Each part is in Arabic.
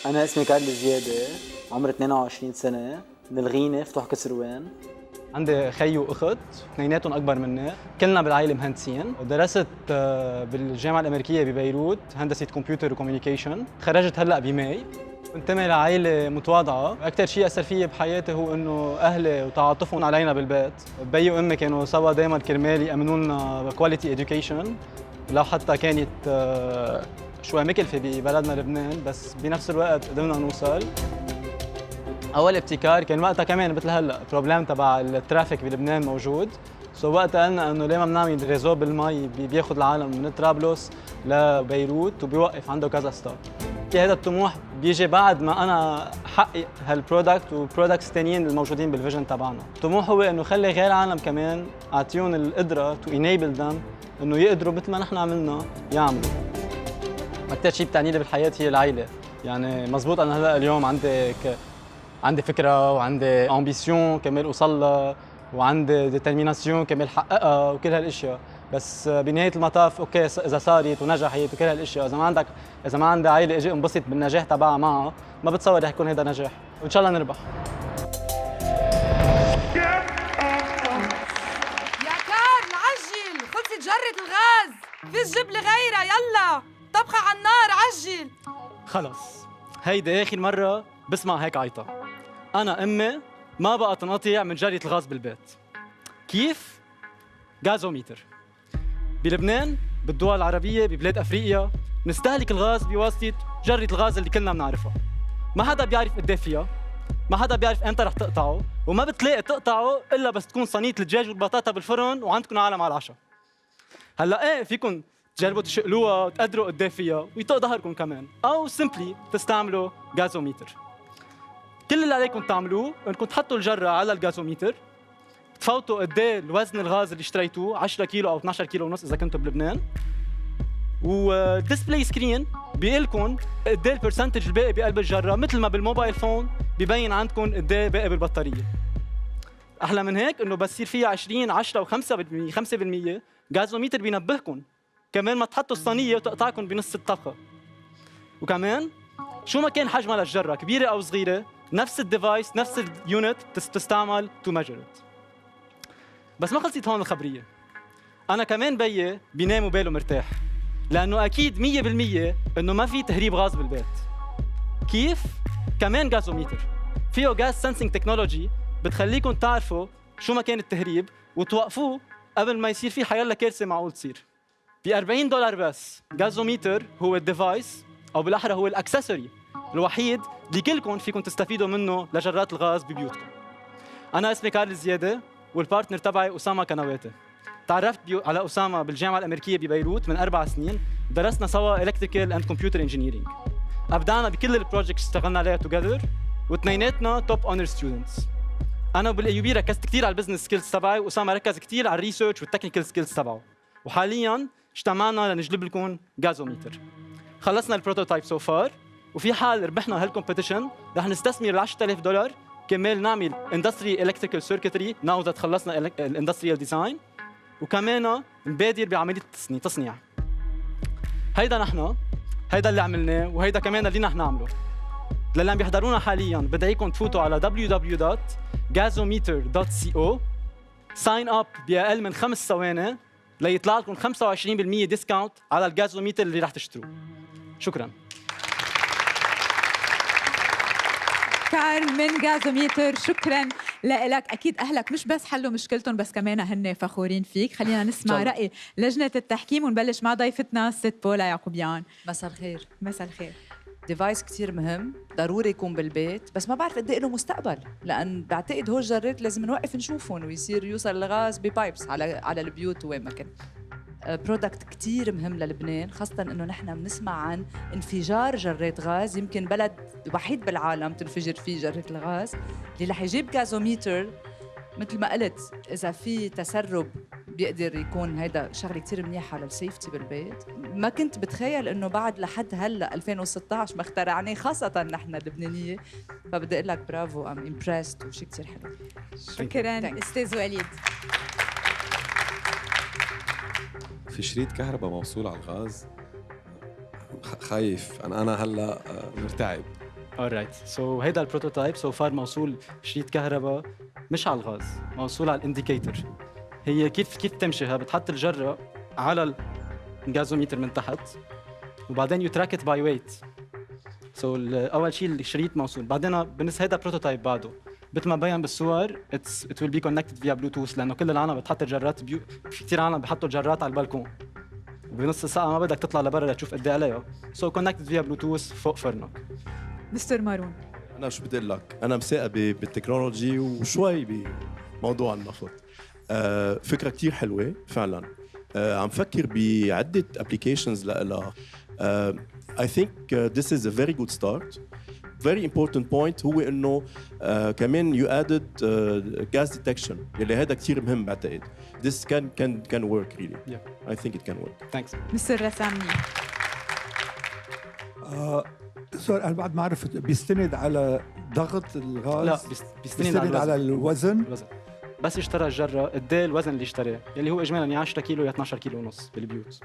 أنا اسمي كارل زيادة، عمري 22 سنة، من الغينة فتوح كسروان. عندي خي واخت اثنيناتهم اكبر مني، كلنا بالعائله مهندسين. درست بالجامعه الامريكيه ببيروت هندسه كمبيوتر وكوميونيكيشن، تخرجت هلا بماي. بنتمي لعائله متواضعه، اكثر شيء اثر فيي بحياتي هو انه اهلي وتعاطفهم علينا بالبيت. بيي وامي كانوا سوا دائما كرمال يامنوا لنا كواليتي اديوكيشن، لو حتى كانت شوي مكلفه ببلدنا لبنان، بس بنفس الوقت قدرنا نوصل. اول ابتكار كان وقتها كمان مثل هلا بروبلم تبع الترافيك بلبنان موجود، وقتها قلنا انه ليه ما بنعمل ريزو بالمي بياخذ العالم من طرابلس لبيروت وبيوقف عنده كذا ستوب. هذا الطموح بيجي بعد ما انا حقق هالبرودكت وبرودكتس ثانيين الموجودين بالفيجن تبعنا. الطموح هو انه خلي غير العالم كمان اعطيهم القدره تو انيبل ذم انه يقدروا مثل ما نحن عملنا يعملوا. اكثر شيء بتعني لي بالحياه هي العائله، يعني مزبوط انا هلا اليوم عندي فكره وعندي امبيسيون كمل اوصل لها، وعندي ديترميناسيون كمل حققها وكل هالاشياء، بس بنهايه المطاف اوكي اذا صارت ونجحت وكل هالاشياء، اذا ما عندي عائله اجي انبسط بالنجاح تبعها معها، ما بتصور رح يكون هذا نجاح، وان شاء الله نربح. يا كارل عجل، خلصت جرة الغاز، فيش جيب لي غيرها، يلا طبخة على النار عجل. خلص هيدي اخر مره بسمع هيك عيطه. انا امي ما بقى تنقطع من جرية الغاز بالبيت. كيف؟ غازوميتر. بلبنان، بالدول العربية، ببلاد افريقيا، نستهلك الغاز بواسطة جرة الغاز اللي كلنا بنعرفها. ما حدا بيعرف قد ايه فيها، ما حدا بيعرف امتى رح تقطعه، وما بتلاقي تقطعه الا بس تكون صينية الدجاج والبطاطا بالفرن وعندكم عالم على العشاء. هلا ايه فيكم تجربوا تشقلوها وتقدروا قد ايه فيها ويطق ظهركم كمان، او سمبلي تستعملوا غازوميتر. كل اللي عليكم تعملوه انكم تحطوا الجره على الغازوميتر، تفوتوا قد ايه الوزن الغاز اللي اشتريتوه 10 كيلو او 12 كيلو ونص اذا كنتوا بلبنان، والديسبلاي سكرين بيقول لكم قد ايه البرسنتج الباقي بقلب الجره، مثل ما بالموبايل فون ببين عندكم قد ايه باقي بالبطاريه. احلى من هيك انه بس يصير فيها 20 10 و5% 5% غازوميتر بينبهكم كمان ما تحطوا الصينيه وتقطعكم بنص الطبخه. وكمان شو ما كان حجمها للجره كبيره او صغيره، نفس الديفايس نفس اليونت تستعمل تو ميجر ات. بس ما خلصت هون الخبريه، انا كمان بيي بينام وباله مرتاح، لانه اكيد 100% انه ما في تهريب غاز بالبيت. كيف؟ كمان غازوميتر فيه غاز سنسينج تكنولوجي بتخليكم تعرفوا شو ما كان التهريب وتوقفوه قبل ما يصير في حيلا كارثه معقول تصير. ب $40 بس. غازوميتر هو الديفايس او بالاحرى هو الاكسسوري الوحيد اللي كلكم فيكم تستفيدوا منه لجرات الغاز ببيوتكم. انا اسمي كارل زياده والبارتنر تبعي اسامه كنواتي. تعرفت على اسامه بالجامعه الامريكيه ببيروت من 4 سنين، درسنا سوا الكتريكال اند كمبيوتر انجينيرينج. ابدعنا بكل البروجكتس اشتغلنا عليها توجذر، واثنيناتنا توب اونر ستودنتس. انا بالايوبي ركزت كثير على البزنس سكيلز تبعي، واسامه ركز كثير على الريسيرش والتكنيكال سكيلز تبعه. وحاليا اجتمعنا لنجلب لكم غازوميتر. خلصنا البروتوتايب سو فار، وفي حال ربحنا هالكومبيتيشن رح نستثمر $10,000 كرمال نعمل اندستري الكتريكال سيركتري ناو ذات خلصنا الاندستريال ديزاين، وكمان نبادر بعمليه تصنيع. هيدا نحن، هيدا اللي عملناه، وهيدا كمان اللي نحن نعمله. للي عم بيحضرونا حاليا بدعيكم تفوتوا على www.gazometer.co، ساين اب باقل من 5 ثواني ليطلع لكم 25% ديسكاونت على الغازوميتر اللي رح تشتروه. شكرا. كارل من غازوميتر، شكرا لك. اكيد اهلك مش بس حلوا مشكلتهم بس كمان هن فخورين فيك. خلينا نسمع راي لجنه التحكيم ونبلش مع ضيفتنا الست بولا يعقوبيان. مساء الخير. مساء الخير. ديفايس كتير مهم، ضروري يكون بالبيت، بس ما بعرف قد ايه له مستقبل، لان بعتقد هول الجرات لازم نوقف نشوفهم ويصير يوصل الغاز ببايبس على البيوت وين ما كان. برودكت كتير مهم للبنان، خاصة انه نحن بنسمع عن انفجار جرات غاز، يمكن بلد وحيد بالعالم تنفجر فيه جرة الغاز. اللي رح يجيب غازوميتر مثل ما قلت، اذا في تسرب بيقدر يكون هيدا شغله كتير منيحه للسيفتي بالبيت. ما كنت بتخيل انه بعد لحد هلا 2016 ما اخترعناه، خاصه نحن اللبنانيه. فبدي اقول لك برافو، ام امبرست وشيء كتير حلو. شكرا استاذ وليد. في شريط كهرباء موصول على الغاز، خايف انا هلا مرتعب alright سو هيدا البروتوتايب سو فار موصول شريط كهرباء مش على الغاز، موصول على الانديكيتور. هي كيف تمشي؟ بتحط الجره على الجازوميتر من تحت وبعدين يتراكت باي ويت. سو اول شيء الشريط موصول، بعدين بالنسبه هيدا بروتوتايب بعده مثل ما بين بالصور it will be connected via بلوتوث، لانه كل العالم بتحط الجرات في كثير عالم بحطوا الجرات على البلكون وبنص الساعه ما بدك تطلع لبرا لتشوف قد ايه عليها. سو كونكتد فيها بلوتوث فوق فرنك. مستر مارون، انا شو بدي اقول لك، انا مساء بالتكنولوجي وشوي بموضوع النفط. فكره كتير حلوه فعلا. عم فكر بعده ابلكيشنز لها. I think this is a very good start. Very important point هو انه كمان you added gas detection يلي هذا كتير مهم بعتقد. This can work really. Yeah. I think it can work. Thanks. مستر رسامي. سؤال انا بعد ما عرفت بيستند على ضغط الغاز؟ لا بيستند على الوزن. بس اشترى الجره قد ايه الوزن اللي اشتراه يلي هو اجمالا يا 10 كيلو يا 12 كيلو ونص بالبيوت.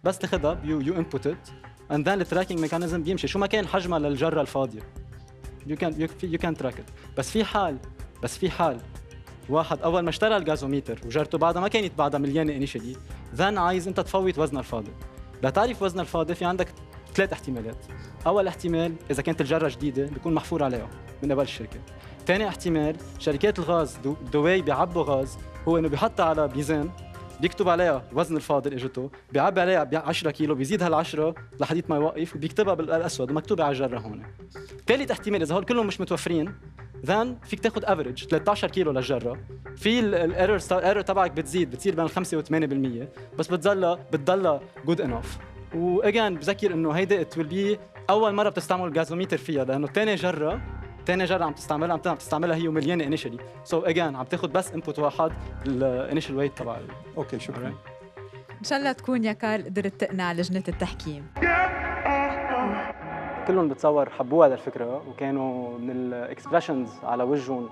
بس تاخذها يو انبوت ات اند ذن التراكنج ميكانيزم بيمشي شو ما كان حجمها للجره الفاضيه. يو كان تراك ات. بس في حال واحد اول ما اشترى الجازوميتر وجرته بعدها ما كانت بعدها مليانه انيشلي، ذن عايز انت تفوت وزنها الفاضي. لتعرف وزنها الفاضي في عندك 3 احتمالات. اول احتمال اذا كانت الجره جديده بيكون محفور عليها من قبل الشركه. ثاني احتمال شركات الغاز دواي بيعبوا غاز هو انه بيحطها على ميزان بيكتب عليها الوزن الفاضي اللي اجته، بيعبي عليها 10 كيلو، بيزيد هال10 لحديت ما يوقف وبيكتبها بالاسود ومكتوبه على الجره هون. ثالث احتمال اذا هول كلهم مش متوفرين ذن فيك تاخذ افريج 13 كيلو للجره، في الايرور تبعك بتصير بين 5 و8%، بس بتضلها جود انف. واجان بذكر انه هيدا ات ويل بي اول مره بتستعمل الجازوميتر فيها، لانه ثاني جره عم تستعملها هي ومليانه انيشلي. سو اجان عم تاخذ بس انبوت واحد الانيشال ويت تبع. اوكي شكرا. ان شاء الله تكون يا كارل قدرت تقنع لجنه التحكيم. كلهم بتصور حبوها للفكره وكانوا من الاكسبريشنز على وجههم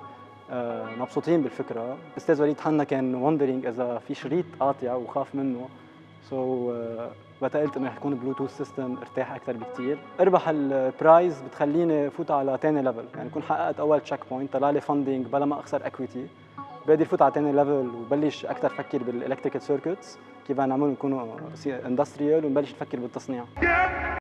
مبسوطين بالفكره. استاذ وليد حنا كان وندرينج اذا في شريط قاطع وخاف منه. وقتها قلت انه رح يكون بلوتوث سيستم ارتاح اكثر بكثير. اربح البرايز بتخليني فوت على ثاني ليفل، يعني اكون حققت اول تشيك بوينت، طلع لي فاندنج بلا ما اخسر اكويتي. بدي فوت على ثاني ليفل وبلش اكثر فكر بالالكتريكال سيركتس كيف نعملهم يكونوا اندستريال ونبلش نفكر بالتصنيع.